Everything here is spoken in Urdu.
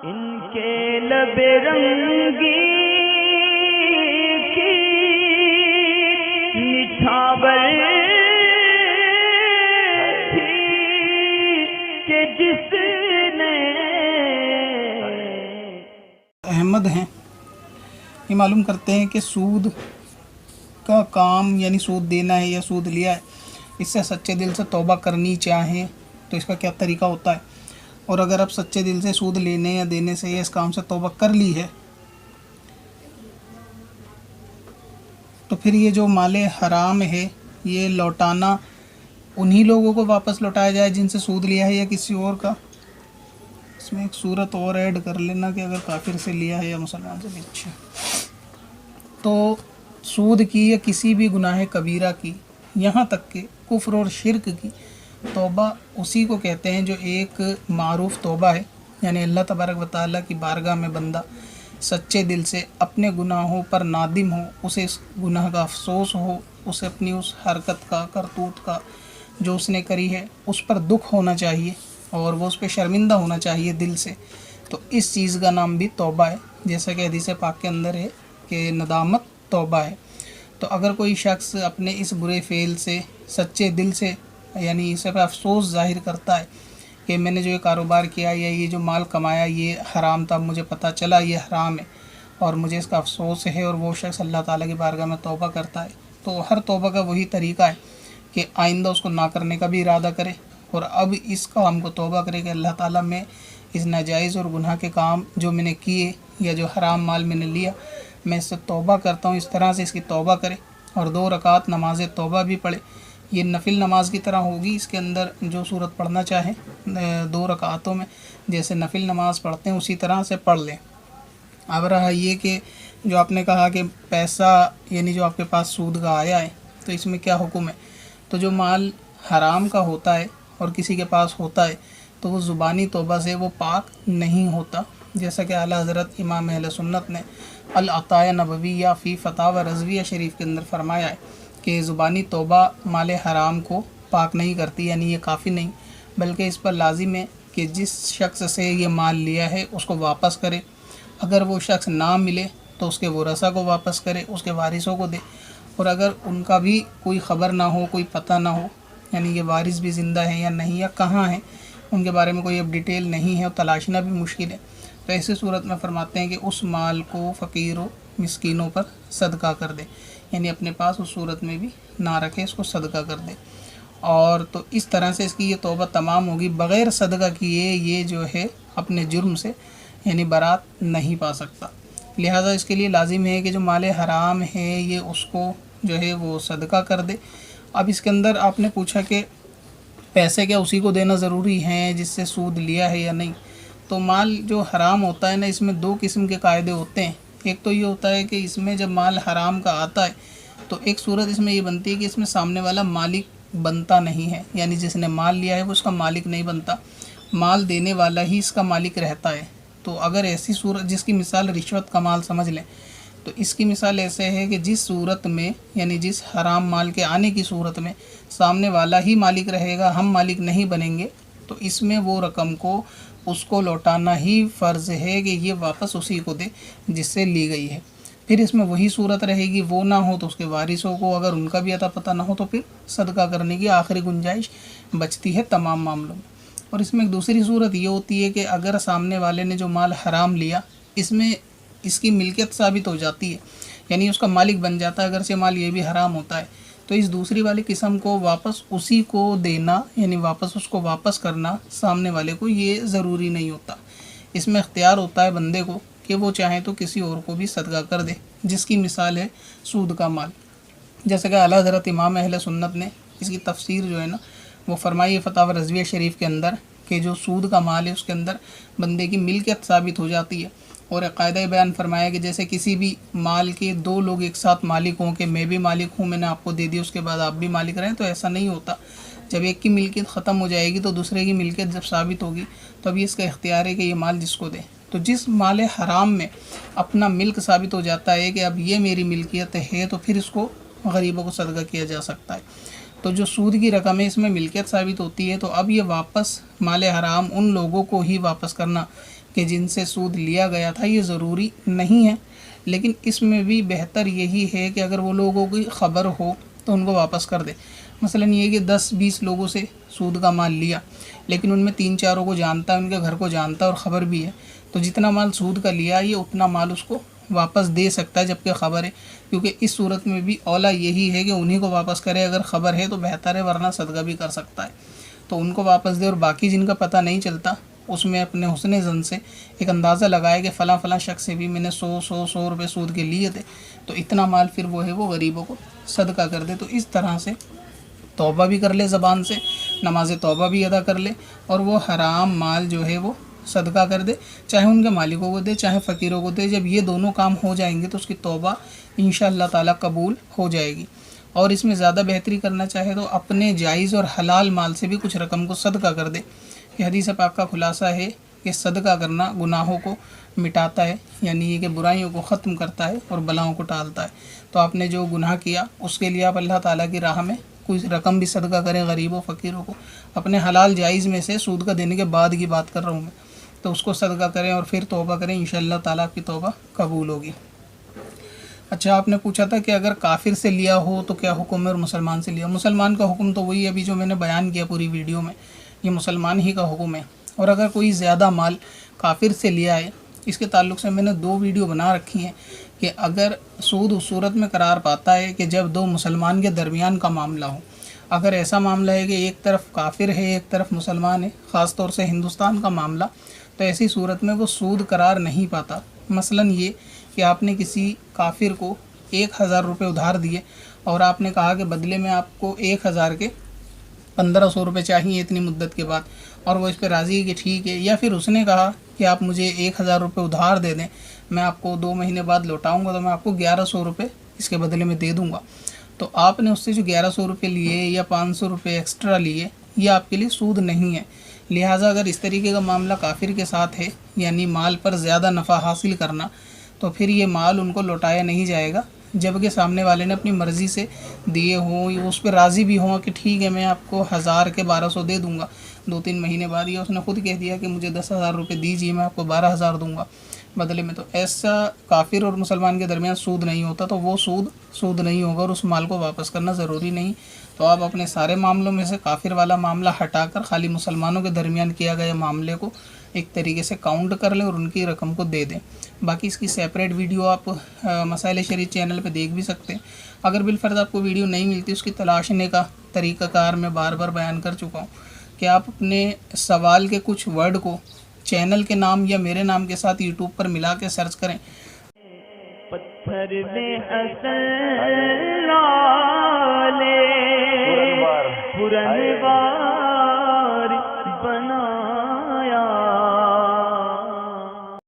ان کے لب رنگی کی نچھاور تھی کہ جس نے احمد ہیں، یہ معلوم کرتے ہیں کہ سود کا کام یعنی سود دینا ہے یا سود لیا ہے، اس سے سچے دل سے توبہ کرنی چاہیں تو اس کا کیا طریقہ ہوتا ہے، اور اگر اب سچے دل سے سود لینے یا دینے سے یا اس کام سے توبہ کر لی ہے تو پھر یہ جو مال حرام ہے یہ لوٹانا انہی لوگوں کو واپس لوٹایا جائے جن سے سود لیا ہے یا کسی اور کا؟ اس میں ایک صورت اور ایڈ کر لینا کہ اگر کافر سے لیا ہے یا مسلمان سے بھی اچھا۔ تو سود کی یا کسی بھی گناہ کبیرہ کی، یہاں تک کہ کفر اور شرک کی توبہ اسی کو کہتے ہیں جو ایک معروف توبہ ہے، یعنی اللہ تبارک و تعالیٰ کی بارگاہ میں بندہ سچے دل سے اپنے گناہوں پر نادم ہو، اسے اس گناہ کا افسوس ہو، اسے اپنی اس حرکت کا، کرتوت کا جو اس نے کری ہے اس پر دکھ ہونا چاہیے اور وہ اس پہ شرمندہ ہونا چاہیے دل سے، تو اس چیز کا نام بھی توبہ ہے، جیسا کہ حدیث پاک کے اندر ہے کہ ندامت توبہ ہے۔ تو اگر کوئی شخص اپنے اس برے فعل سے سچے دل سے یعنی اس پہ افسوس ظاہر کرتا ہے کہ میں نے جو یہ کاروبار کیا یا یہ جو مال کمایا یہ حرام تھا، مجھے پتہ چلا یہ حرام ہے اور مجھے اس کا افسوس ہے، اور وہ شخص اللہ تعالیٰ کی بارگاہ میں توبہ کرتا ہے، تو ہر توبہ کا وہی طریقہ ہے کہ آئندہ اس کو نہ کرنے کا بھی ارادہ کرے، اور اب اس کام کو توبہ کرے کہ اللہ تعالیٰ میں اس ناجائز اور گناہ کے کام جو میں نے کیے یا جو حرام مال میں نے لیا میں اس سے توبہ کرتا ہوں، اس طرح سے اس کی توبہ کرے، اور 2 رکعت نماز توبہ بھی پڑھے۔ یہ نفل نماز کی طرح ہوگی، اس کے اندر جو صورت پڑھنا چاہیں 2 رکعتوں میں جیسے نفل نماز پڑھتے ہیں اسی طرح سے پڑھ لیں۔ اب رہا یہ کہ جو آپ نے کہا کہ پیسہ یعنی جو آپ کے پاس سود کا آیا ہے تو اس میں کیا حکم ہے، تو جو مال حرام کا ہوتا ہے اور کسی کے پاس ہوتا ہے تو وہ زبانی توبہ سے وہ پاک نہیں ہوتا، جیسا کہ اعلیٰ حضرت امام اہل سنت نے العطایہ نبویہ فی فتاوی رضویہ شریف کے اندر فرمایا ہے کہ زبانی توبہ مال حرام کو پاک نہیں کرتی، یعنی یہ کافی نہیں، بلکہ اس پر لازم ہے کہ جس شخص سے یہ مال لیا ہے اس کو واپس کرے، اگر وہ شخص نہ ملے تو اس کے ورثاء کو واپس کرے، اس کے وارثوں کو دے، اور اگر ان کا بھی کوئی خبر نہ ہو، کوئی پتہ نہ ہو، یعنی یہ وارث بھی زندہ ہیں یا نہیں یا کہاں ہیں ان کے بارے میں کوئی اب ڈیٹیل نہیں ہے اور تلاشنا بھی مشکل ہے، تو ایسی صورت میں فرماتے ہیں کہ اس مال کو فقیر و مسکینوں پر صدقہ کر دے، یعنی اپنے پاس اس صورت میں بھی نہ رکھے، اس کو صدقہ کر دے، اور تو اس طرح سے اس کی یہ توبہ تمام ہوگی۔ بغیر صدقہ کیے یہ جو ہے اپنے جرم سے یعنی برات نہیں پا سکتا، لہٰذا اس کے لیے لازم ہے کہ جو مال حرام ہے یہ اس کو جو ہے وہ صدقہ کر دے۔ اب اس کے اندر آپ نے پوچھا کہ پیسے کیا اسی کو دینا ضروری ہیں جس سے سود لیا ہے یا نہیں، تو مال جو حرام ہوتا ہے نا اس میں 2 قسم کے قاعدے ہوتے ہیں۔ ایک تو یہ ہوتا ہے کہ اس میں جب مال حرام کا آتا ہے تو ایک صورت اس میں یہ بنتی ہے کہ اس میں سامنے والا مالک بنتا نہیں ہے، یعنی جس نے مال لیا ہے وہ اس کا مالک نہیں بنتا، مال دینے والا ہی اس کا مالک رہتا ہے۔ تو اگر ایسی صورت جس کی مثال رشوت کا مال سمجھ لیں تو اس کی مثال ایسے ہے کہ جس صورت میں یعنی جس حرام مال کے آنے کی صورت میں سامنے والا ہی مالک رہے گا، ہم مالک نہیں بنیں گے، تو اس میں وہ رقم کو اس کو لوٹانا ہی فرض ہے کہ یہ واپس اسی کو دے جس سے لی گئی ہے۔ پھر اس میں وہی صورت رہے گی، وہ نہ ہو تو اس کے وارثوں کو، اگر ان کا بھی عطا پتہ نہ ہو تو پھر صدقہ کرنے کی آخری گنجائش بچتی ہے تمام معاملوں میں۔ اور اس میں ایک دوسری صورت یہ ہوتی ہے کہ اگر سامنے والے نے جو مال حرام لیا اس میں اس کی ملکیت ثابت ہو جاتی ہے، یعنی اس کا مالک بن جاتا ہے، اگر سے مال یہ بھی حرام ہوتا ہے، تو اس دوسری والی قسم کو واپس اسی کو دینا یعنی واپس اس کو واپس کرنا سامنے والے کو یہ ضروری نہیں ہوتا، اس میں اختیار ہوتا ہے بندے کو کہ وہ چاہیں تو کسی اور کو بھی صدقہ کر دے، جس کی مثال ہے سود کا مال، جیسے کہ اعلیٰ حضرت امام اہل سنت نے اس کی تفسیر جو ہے نا وہ فرمائی فتاوی رضویہ شریف کے اندر کہ جو سود کا مال ہے اس کے اندر بندے کی ملکیت ثابت ہو جاتی ہے، اور قاعدہ بیان فرمایا کہ جیسے کسی بھی مال کے 2 لوگ ایک ساتھ مالک ہوں کہ میں بھی مالک ہوں، میں نے آپ کو دے دی، اس کے بعد آپ بھی مالک رہیں، تو ایسا نہیں ہوتا، جب ایک کی ملکیت ختم ہو جائے گی تو دوسرے کی ملکیت جب ثابت ہوگی تو ابھی اس کا اختیار ہے کہ یہ مال جس کو دے، تو جس مال حرام میں اپنا ملک ثابت ہو جاتا ہے کہ اب یہ میری ملکیت ہے تو پھر اس کو غریبوں کو صدقہ کیا جا سکتا ہے۔ تو جو سود کی رقم ہے اس میں ملکیت ثابت ہوتی ہے، تو اب یہ واپس مال حرام ان لوگوں کو ہی واپس کرنا کہ جن سے سود لیا گیا تھا یہ ضروری نہیں ہے، لیکن اس میں بھی بہتر یہی ہے کہ اگر وہ لوگوں کی خبر ہو تو ان کو واپس کر دے۔ مثلا یہ کہ 10-20 لوگوں سے سود کا مال لیا، لیکن ان میں 3-4 کو جانتا ہے، ان کے گھر کو جانتا ہے اور خبر بھی ہے، تو جتنا مال سود کا لیا یہ اتنا مال اس کو واپس دے سکتا ہے جبکہ خبر ہے، کیونکہ اس صورت میں بھی اولا یہی ہے کہ انہی کو واپس کرے، اگر خبر ہے تو بہتر ہے، ورنہ صدقہ بھی کر سکتا ہے تو ان کو واپس دے، اور باقی جن کا پتہ نہیں چلتا اس میں اپنے حسن زن سے ایک اندازہ لگائے کہ فلاں فلاں شخص سے بھی میں نے 100 روپے سود کے لیے تھے، تو اتنا مال پھر وہ ہے وہ غریبوں کو صدقہ کر دے۔ تو اس طرح سے توبہ بھی کر لے زبان سے، نماز توبہ بھی ادا کر لے، اور وہ حرام مال جو ہے وہ صدقہ کر دے، چاہے ان کے مالکوں کو دے چاہے فقیروں کو دے۔ جب یہ دونوں کام ہو جائیں گے تو اس کی توبہ انشاءاللہ تعالیٰ قبول ہو جائے گی۔ اور اس میں زیادہ بہتری کرنا چاہے تو اپنے جائز اور حلال مال سے بھی کچھ رقم کو صدقہ کر دے، کہ حدیث پاک کا خلاصہ ہے کہ صدقہ کرنا گناہوں کو مٹاتا ہے، یعنی یہ کہ برائیوں کو ختم کرتا ہے اور بلاؤں کو ٹالتا ہے۔ تو آپ نے جو گناہ کیا اس کے لیے آپ اللہ تعالیٰ کی راہ میں کوئی رقم بھی صدقہ کریں غریبوں فقیروں کو، اپنے حلال جائز میں سے، سود کا دینے کے بعد کی بات کر رہا ہوں میں، تو اس کو صدقہ کریں اور پھر توبہ کریں، انشاءاللہ تعالیٰ آپ کی توبہ قبول ہوگی۔ اچھا، آپ نے پوچھا تھا کہ اگر کافر سے لیا ہو تو کیا حکم ہے اور مسلمان سے لیا؟ مسلمان کا حکم تو وہی ابھی جو میں نے بیان کیا پوری ویڈیو میں، یہ مسلمان ہی کا حکم ہے۔ اور اگر کوئی زیادہ مال کافر سے لیا ہے، اس کے تعلق سے میں نے 2 ویڈیو بنا رکھی ہیں کہ اگر سود اس صورت میں قرار پاتا ہے کہ جب 2 مسلمان کے درمیان کا معاملہ ہو، اگر ایسا معاملہ ہے کہ ایک طرف کافر ہے ایک طرف مسلمان ہے، خاص طور سے ہندوستان کا معاملہ، تو ایسی صورت میں وہ سود قرار نہیں پاتا۔ مثلا یہ کہ آپ نے کسی کافر کو 1000 روپے ادھار دیے اور آپ نے کہا کہ بدلے میں آپ کو 1000 کے 1500 روپے چاہیے اتنی مدت کے بعد، اور وہ اس پہ راضی ہے کہ ٹھیک ہے، یا پھر اس نے کہا کہ آپ مجھے 1000 روپے ادھار دے دیں، میں آپ کو 2 مہینے بعد لوٹاؤں گا تو میں آپ کو 1100 روپے اس کے بدلے میں دے دوں گا، تو آپ نے اس سے جو 1100 روپے لیے یا 500 روپے ایکسٹرا لیے، یہ آپ کے لیے سود نہیں ہے۔ لہٰذا اگر اس طریقے کا معاملہ کافر کے ساتھ ہے، یعنی مال پر زیادہ نفع حاصل کرنا، تو پھر یہ مال ان کو لوٹایا نہیں جائے گا، جبکہ سامنے والے نے اپنی مرضی سے دیے ہوں، یا اس پہ راضی بھی ہوں کہ ٹھیک ہے میں آپ کو 1000 کے 1200 دے دوں گا 2-3 مہینے بعد، یا اس نے خود کہہ دیا کہ مجھے 10,000 روپے دیجیے میں آپ کو 12,000 دوں گا بدلے میں، تو ایسا کافر اور مسلمان کے درمیان سود نہیں ہوتا، تو وہ سود نہیں ہوگا اور اس مال کو واپس کرنا ضروری نہیں۔ تو آپ اپنے سارے معاملوں میں سے کافر والا معاملہ ہٹا کر خالی مسلمانوں کے درمیان کیا گیا معاملے کو ایک طریقے سے کاؤنٹ کر لیں اور ان کی رقم کو دے دیں۔ باقی اس کی سیپریٹ ویڈیو آپ مسائل شریعت چینل پہ دیکھ بھی سکتے ہیں۔ اگر بالفرض آپ کو ویڈیو نہیں ملتی، اس کی تلاشنے کا طریقہ کار میں بار بار بیان کر چکا ہوں کہ آپ اپنے سوال کے کچھ ورڈ کو چینل کے نام یا میرے نام کے ساتھ یوٹیوب پر ملا کے سرچ کریں۔ پتھر میں حسن لالے پرن